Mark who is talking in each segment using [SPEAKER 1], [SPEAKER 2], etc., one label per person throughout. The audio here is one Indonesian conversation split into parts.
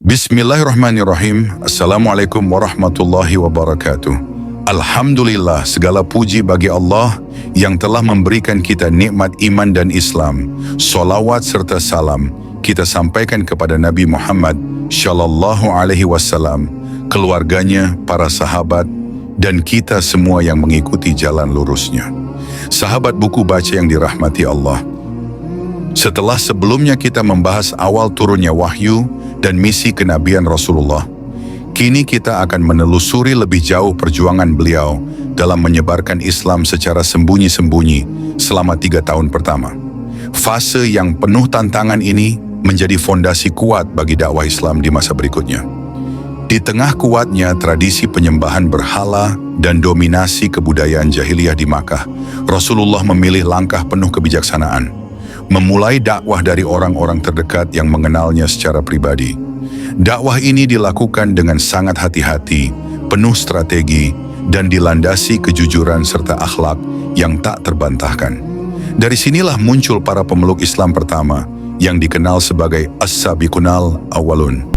[SPEAKER 1] Bismillahirrahmanirrahim. Assalamualaikum warahmatullahi wabarakatuh. Alhamdulillah, segala puji bagi Allah yang telah memberikan kita nikmat iman dan Islam. Salawat serta salam kita sampaikan kepada Nabi Muhammad Shallallahu Alaihi Wasallam, keluarganya, para sahabat, dan kita semua yang mengikuti jalan lurusnya. Sahabat buku baca yang dirahmati Allah. Setelah sebelumnya kita membahas awal turunnya wahyu dan misi kenabian Rasulullah, kini kita akan menelusuri lebih jauh perjuangan beliau dalam menyebarkan Islam secara sembunyi-sembunyi selama 3 tahun pertama. Fase yang penuh tantangan ini menjadi fondasi kuat bagi dakwah Islam di masa berikutnya. Di tengah kuatnya tradisi penyembahan berhala dan dominasi kebudayaan jahiliyah di Makkah, Rasulullah memilih langkah penuh kebijaksanaan. Memulai dakwah dari orang-orang terdekat yang mengenalnya secara pribadi. Dakwah ini dilakukan dengan sangat hati-hati, penuh strategi, dan dilandasi kejujuran serta akhlak yang tak terbantahkan. Dari sinilah muncul para pemeluk Islam pertama yang dikenal sebagai As-Sabiqunal Awwalun.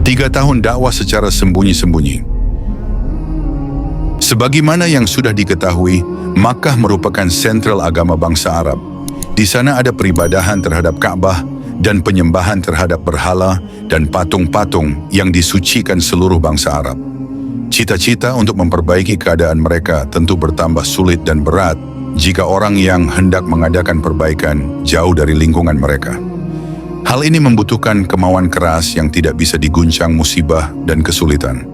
[SPEAKER 1] Tiga tahun dakwah secara sembunyi-sembunyi. Sebagaimana yang sudah diketahui, Makkah merupakan sentral agama bangsa Arab. Di sana ada peribadahan terhadap Ka'bah dan penyembahan terhadap berhala dan patung-patung yang disucikan seluruh bangsa Arab. Cita-cita untuk memperbaiki keadaan mereka tentu bertambah sulit dan berat jika orang yang hendak mengadakan perbaikan jauh dari lingkungan mereka. Hal ini membutuhkan kemauan keras yang tidak bisa diguncang musibah dan kesulitan.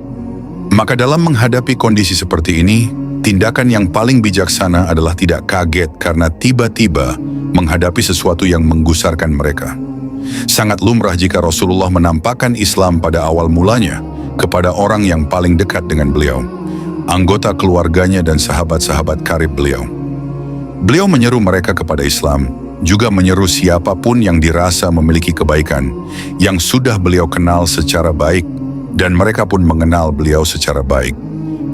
[SPEAKER 1] Maka dalam menghadapi kondisi seperti ini, tindakan yang paling bijaksana adalah tidak kaget karena tiba-tiba menghadapi sesuatu yang menggusarkan mereka. Sangat lumrah jika Rasulullah menampakkan Islam pada awal mulanya kepada orang yang paling dekat dengan beliau, anggota keluarganya dan sahabat-sahabat karib beliau. Beliau menyeru mereka kepada Islam, juga menyeru siapapun yang dirasa memiliki kebaikan, yang sudah beliau kenal secara baik, dan mereka pun mengenal beliau secara baik,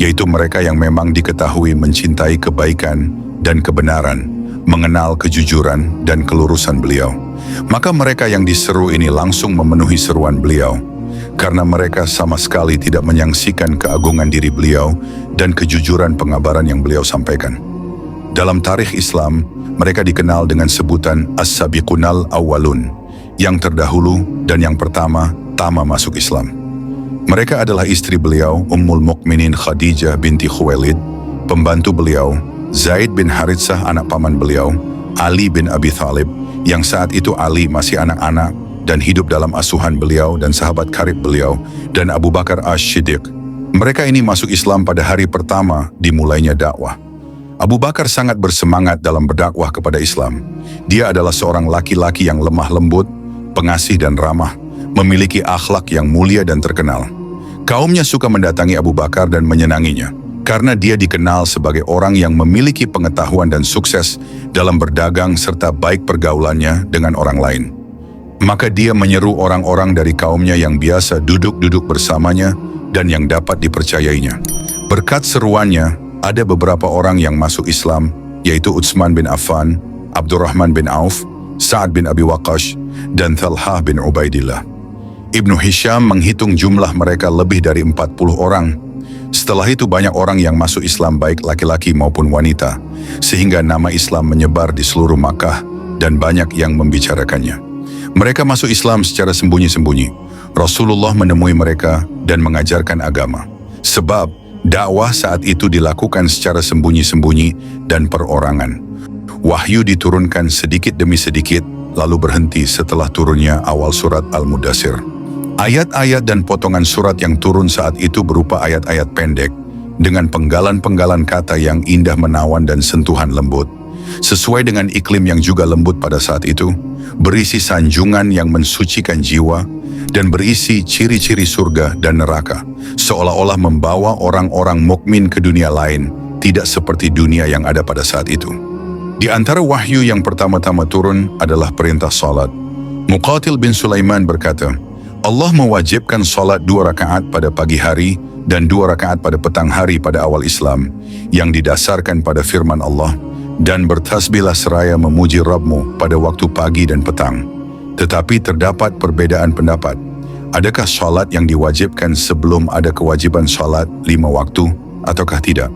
[SPEAKER 1] yaitu mereka yang memang diketahui mencintai kebaikan dan kebenaran, mengenal kejujuran dan kelurusan beliau. Maka mereka yang diseru ini langsung memenuhi seruan beliau, karena mereka sama sekali tidak menyaksikan keagungan diri beliau dan kejujuran pengabaran yang beliau sampaikan. Dalam tarikh Islam, mereka dikenal dengan sebutan As-Sabiqunal Awwalun, yang terdahulu dan yang pertama masuk Islam. Mereka adalah istri beliau, Ummul Mukminin Khadijah binti Khuwailid, pembantu beliau, Zaid bin Haritsah anak paman beliau, Ali bin Abi Thalib, yang saat itu Ali masih anak-anak dan hidup dalam asuhan beliau dan sahabat karib beliau, dan Abu Bakar As-Siddiq. Mereka ini masuk Islam pada hari pertama dimulainya dakwah. Abu Bakar sangat bersemangat dalam berdakwah kepada Islam. Dia adalah seorang laki-laki yang lemah lembut, pengasih dan ramah, memiliki akhlak yang mulia dan terkenal. Kaumnya suka mendatangi Abu Bakar dan menyenanginya, karena dia dikenal sebagai orang yang memiliki pengetahuan dan sukses dalam berdagang serta baik pergaulannya dengan orang lain. Maka dia menyeru orang-orang dari kaumnya yang biasa duduk-duduk bersamanya dan yang dapat dipercayainya. Berkat seruannya, ada beberapa orang yang masuk Islam, yaitu Utsman bin Affan, Abdurrahman bin Auf, Sa'ad bin Abi Waqqash, dan Thalhah bin Ubaidillah. Ibnu Hisham menghitung jumlah mereka lebih dari 40 orang. Setelah itu banyak orang yang masuk Islam baik laki-laki maupun wanita, sehingga nama Islam menyebar di seluruh Makkah dan banyak yang membicarakannya. Mereka masuk Islam secara sembunyi-sembunyi. Rasulullah menemui mereka dan mengajarkan agama. Sebab dakwah saat itu dilakukan secara sembunyi-sembunyi dan perorangan. Wahyu diturunkan sedikit demi sedikit, lalu berhenti setelah turunnya awal surat Al-Mudaththir. Ayat-ayat dan potongan surat yang turun saat itu berupa ayat-ayat pendek, dengan penggalan-penggalan kata yang indah menawan dan sentuhan lembut, sesuai dengan iklim yang juga lembut pada saat itu, berisi sanjungan yang mensucikan jiwa, dan berisi ciri-ciri surga dan neraka, seolah-olah membawa orang-orang mukmin ke dunia lain, tidak seperti dunia yang ada pada saat itu. Di antara wahyu yang pertama-tama turun adalah perintah salat. Muqatil bin Sulaiman berkata, Allah mewajibkan salat 2 rakaat pada pagi hari dan 2 rakaat pada petang hari pada awal Islam yang didasarkan pada firman Allah, dan bertasbihlah seraya memuji Rabbmu pada waktu pagi dan petang. Tetapi terdapat perbedaan pendapat. Adakah salat yang diwajibkan sebelum ada kewajiban salat 5 waktu ataukah tidak?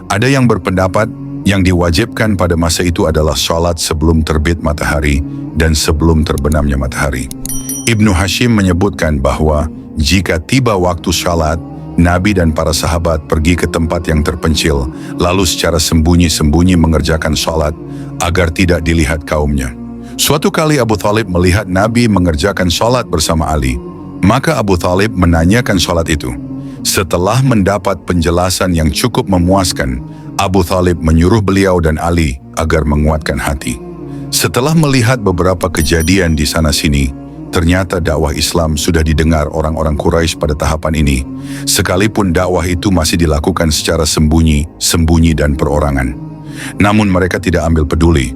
[SPEAKER 1] Ada yang berpendapat yang diwajibkan pada masa itu adalah salat sebelum terbit matahari dan sebelum terbenamnya matahari. Ibnu Hashim menyebutkan bahwa jika tiba waktu salat, Nabi dan para sahabat pergi ke tempat yang terpencil, lalu secara sembunyi-sembunyi mengerjakan salat agar tidak dilihat kaumnya. Suatu kali Abu Thalib melihat Nabi mengerjakan salat bersama Ali. Maka Abu Thalib menanyakan salat itu. Setelah mendapat penjelasan yang cukup memuaskan, Abu Thalib menyuruh beliau dan Ali agar menguatkan hati. Setelah melihat beberapa kejadian di sana-sini, ternyata dakwah Islam sudah didengar orang-orang Quraisy pada tahapan ini, sekalipun dakwah itu masih dilakukan secara sembunyi dan perorangan. Namun mereka tidak ambil peduli.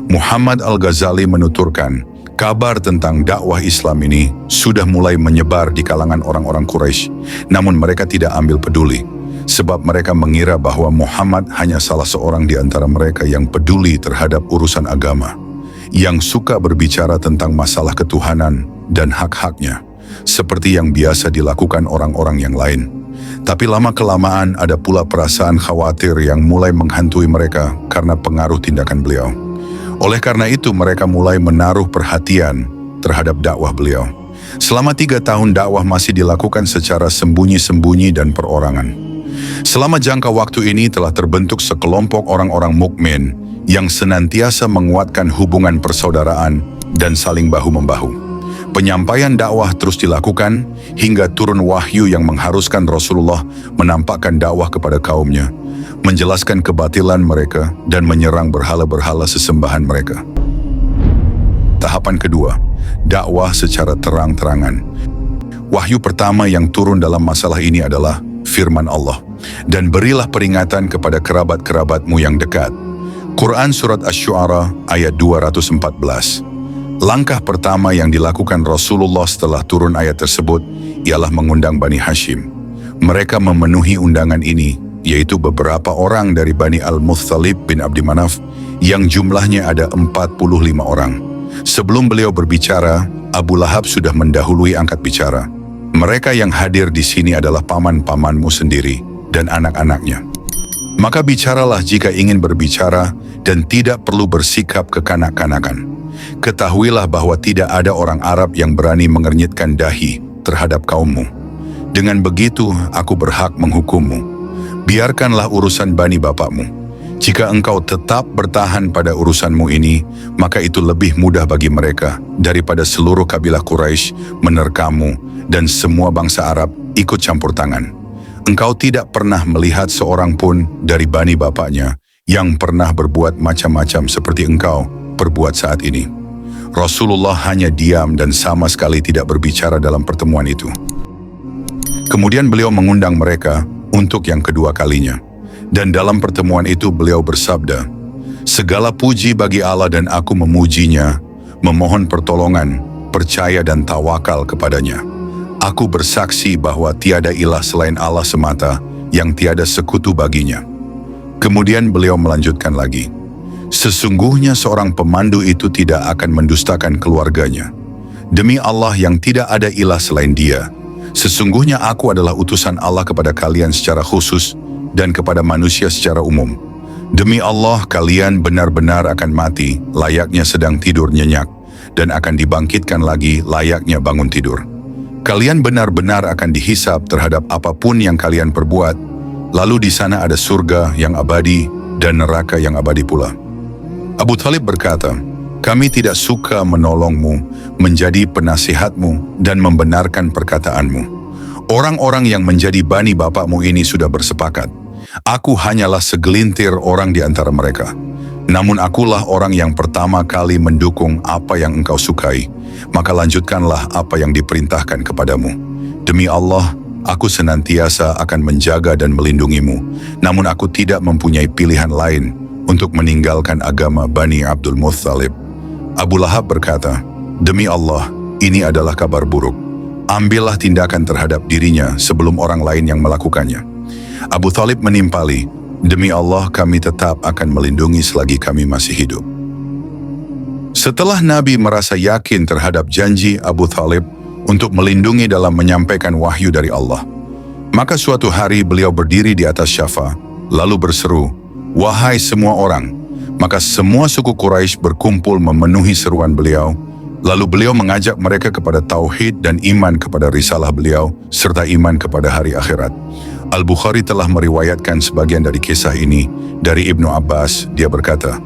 [SPEAKER 1] Muhammad Al-Ghazali menuturkan, kabar tentang dakwah Islam ini sudah mulai menyebar di kalangan orang-orang Quraisy, namun mereka tidak ambil peduli, sebab mereka mengira bahwa Muhammad hanya salah seorang di antara mereka yang peduli terhadap urusan agama, yang suka berbicara tentang masalah ketuhanan dan hak-haknya, seperti yang biasa dilakukan orang-orang yang lain. Tapi lama-kelamaan ada pula perasaan khawatir yang mulai menghantui mereka karena pengaruh tindakan beliau. Oleh karena itu mereka mulai menaruh perhatian terhadap dakwah beliau. Selama 3 tahun dakwah masih dilakukan secara sembunyi-sembunyi dan perorangan. Selama jangka waktu ini telah terbentuk sekelompok orang-orang mukmin yang senantiasa menguatkan hubungan persaudaraan dan saling bahu-membahu. Penyampaian dakwah terus dilakukan hingga turun wahyu yang mengharuskan Rasulullah menampakkan dakwah kepada kaumnya, menjelaskan kebatilan mereka dan menyerang berhala-berhala sesembahan mereka. Tahapan kedua, dakwah secara terang-terangan. Wahyu pertama yang turun dalam masalah ini adalah firman Allah, dan berilah peringatan kepada kerabat-kerabatmu yang dekat. Quran Surat Asy-Syu'ara ayat 214. Langkah pertama yang dilakukan Rasulullah setelah turun ayat tersebut ialah mengundang Bani Hashim. Mereka memenuhi undangan ini, yaitu beberapa orang dari Bani Al-Muttalib bin Abdi Manaf yang jumlahnya ada 45 orang. Sebelum beliau berbicara, Abu Lahab sudah mendahului angkat bicara. Mereka yang hadir di sini adalah paman-pamanmu sendiri dan anak-anaknya. Maka bicaralah jika ingin berbicara dan tidak perlu bersikap kekanak-kanakan. Ketahuilah bahwa tidak ada orang Arab yang berani mengernyitkan dahi terhadap kaummu. Dengan begitu aku berhak menghukummu. Biarkanlah urusan bani bapakmu. Jika engkau tetap bertahan pada urusanmu ini, maka itu lebih mudah bagi mereka daripada seluruh kabilah Quraisy menerkammu dan semua bangsa Arab ikut campur tangan. Engkau tidak pernah melihat seorang pun dari bani bapaknya yang pernah berbuat macam-macam seperti engkau perbuat saat ini. Rasulullah hanya diam dan sama sekali tidak berbicara dalam pertemuan itu. Kemudian beliau mengundang mereka untuk yang kedua kalinya. Dan dalam pertemuan itu beliau bersabda, segala puji bagi Allah dan aku memujinya, memohon pertolongan, percaya dan tawakal kepadanya. Aku bersaksi bahwa tiada ilah selain Allah semata yang tiada sekutu baginya. Kemudian beliau melanjutkan lagi, sesungguhnya seorang pemandu itu tidak akan mendustakan keluarganya. Demi Allah yang tidak ada ilah selain Dia, sesungguhnya aku adalah utusan Allah kepada kalian secara khusus dan kepada manusia secara umum. Demi Allah kalian benar-benar akan mati layaknya sedang tidur nyenyak dan akan dibangkitkan lagi layaknya bangun tidur. Kalian benar-benar akan dihisab terhadap apapun yang kalian perbuat, lalu di sana ada surga yang abadi dan neraka yang abadi pula. Abu Thalib berkata, kami tidak suka menolongmu, menjadi penasihatmu dan membenarkan perkataanmu. Orang-orang yang menjadi bani bapakmu ini sudah bersepakat. Aku hanyalah segelintir orang di antara mereka. Namun akulah orang yang pertama kali mendukung apa yang engkau sukai. Maka lanjutkanlah apa yang diperintahkan kepadamu. Demi Allah, aku senantiasa akan menjaga dan melindungimu. Namun aku tidak mempunyai pilihan lain untuk meninggalkan agama Bani Abdul Muttalib. Abu Lahab berkata, demi Allah, ini adalah kabar buruk. Ambillah tindakan terhadap dirinya sebelum orang lain yang melakukannya. Abu Thalib menimpali, demi Allah kami tetap akan melindungi selagi kami masih hidup. Setelah Nabi merasa yakin terhadap janji Abu Thalib untuk melindungi dalam menyampaikan wahyu dari Allah, maka suatu hari beliau berdiri di atas Syafa, lalu berseru, "Wahai semua orang!" Maka semua suku Quraisy berkumpul memenuhi seruan beliau. Lalu beliau mengajak mereka kepada tauhid dan iman kepada risalah beliau, serta iman kepada hari akhirat. Al-Bukhari telah meriwayatkan sebagian dari kisah ini dari Ibnu Abbas. Dia berkata,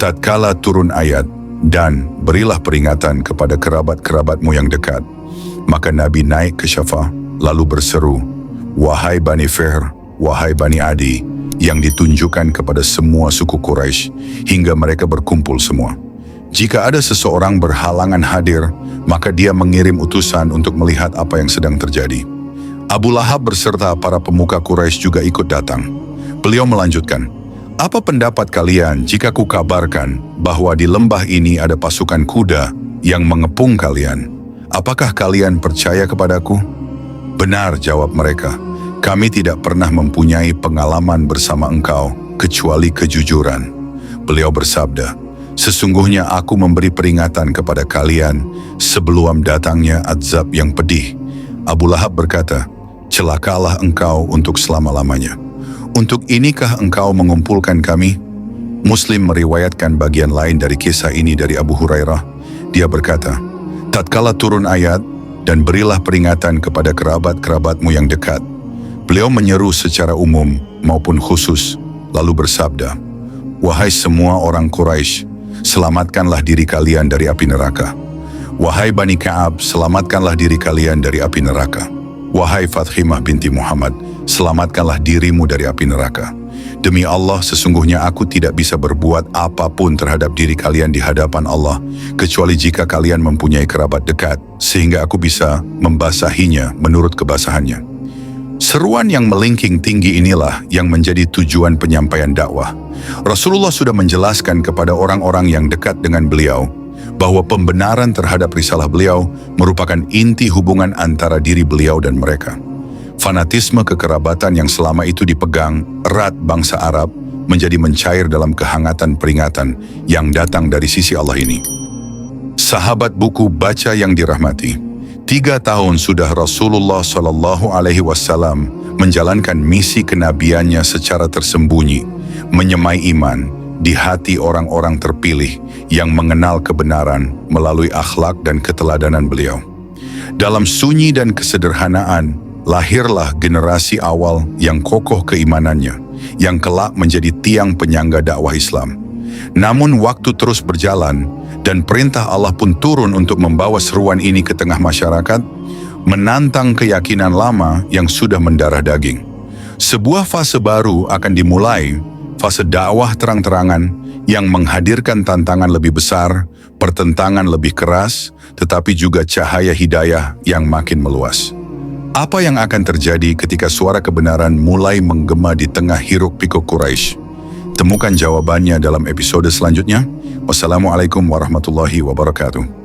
[SPEAKER 1] tatkala turun ayat, dan berilah peringatan kepada kerabat-kerabatmu yang dekat, maka Nabi naik ke Syafa, lalu berseru, wahai Bani Fihr, wahai Bani Adi, yang ditunjukkan kepada semua suku Quraisy hingga mereka berkumpul semua. Jika ada seseorang berhalangan hadir, maka dia mengirim utusan untuk melihat apa yang sedang terjadi. Abu Lahab beserta para pemuka Quraisy juga ikut datang. Beliau melanjutkan, apa pendapat kalian jika kukabarkan bahwa di lembah ini ada pasukan kuda yang mengepung kalian? Apakah kalian percaya kepadaku? Benar, jawab mereka. Kami tidak pernah mempunyai pengalaman bersama engkau kecuali kejujuran. Beliau bersabda, sesungguhnya aku memberi peringatan kepada kalian sebelum datangnya azab yang pedih. Abu Lahab berkata, celakalah engkau untuk selama-lamanya. Untuk inikah engkau mengumpulkan kami? Muslim meriwayatkan bagian lain dari kisah ini dari Abu Hurairah. Dia berkata, tatkala turun ayat, dan berilah peringatan kepada kerabat-kerabatmu yang dekat. Beliau menyeru secara umum maupun khusus, lalu bersabda, wahai semua orang Quraisy, selamatkanlah diri kalian dari api neraka. Wahai Bani Ka'ab, selamatkanlah diri kalian dari api neraka. Wahai Fathimah binti Muhammad, selamatkanlah dirimu dari api neraka. Demi Allah, sesungguhnya aku tidak bisa berbuat apapun terhadap diri kalian di hadapan Allah, kecuali jika kalian mempunyai kerabat dekat, sehingga aku bisa membasahinya menurut kebasahannya. Seruan yang melingking tinggi inilah yang menjadi tujuan penyampaian dakwah. Rasulullah sudah menjelaskan kepada orang-orang yang dekat dengan beliau bahwa pembenaran terhadap risalah beliau merupakan inti hubungan antara diri beliau dan mereka. Fanatisme kekerabatan yang selama itu dipegang erat bangsa Arab menjadi mencair dalam kehangatan peringatan yang datang dari sisi Allah ini. Sahabat buku baca yang dirahmati, 3 tahun sudah Rasulullah SAW menjalankan misi kenabiannya secara tersembunyi, menyemai iman di hati orang-orang terpilih yang mengenal kebenaran melalui akhlak dan keteladanan beliau. Dalam sunyi dan kesederhanaan, lahirlah generasi awal yang kokoh keimanannya, yang kelak menjadi tiang penyangga dakwah Islam. Namun waktu terus berjalan, dan perintah Allah pun turun untuk membawa seruan ini ke tengah masyarakat, menantang keyakinan lama yang sudah mendarah daging. Sebuah fase baru akan dimulai, fase dakwah terang-terangan yang menghadirkan tantangan lebih besar, pertentangan lebih keras, tetapi juga cahaya hidayah yang makin meluas. Apa yang akan terjadi ketika suara kebenaran mulai menggema di tengah hiruk-pikuk Quraisy? Temukan jawabannya dalam episode selanjutnya. Wassalamualaikum warahmatullahi wabarakatuh.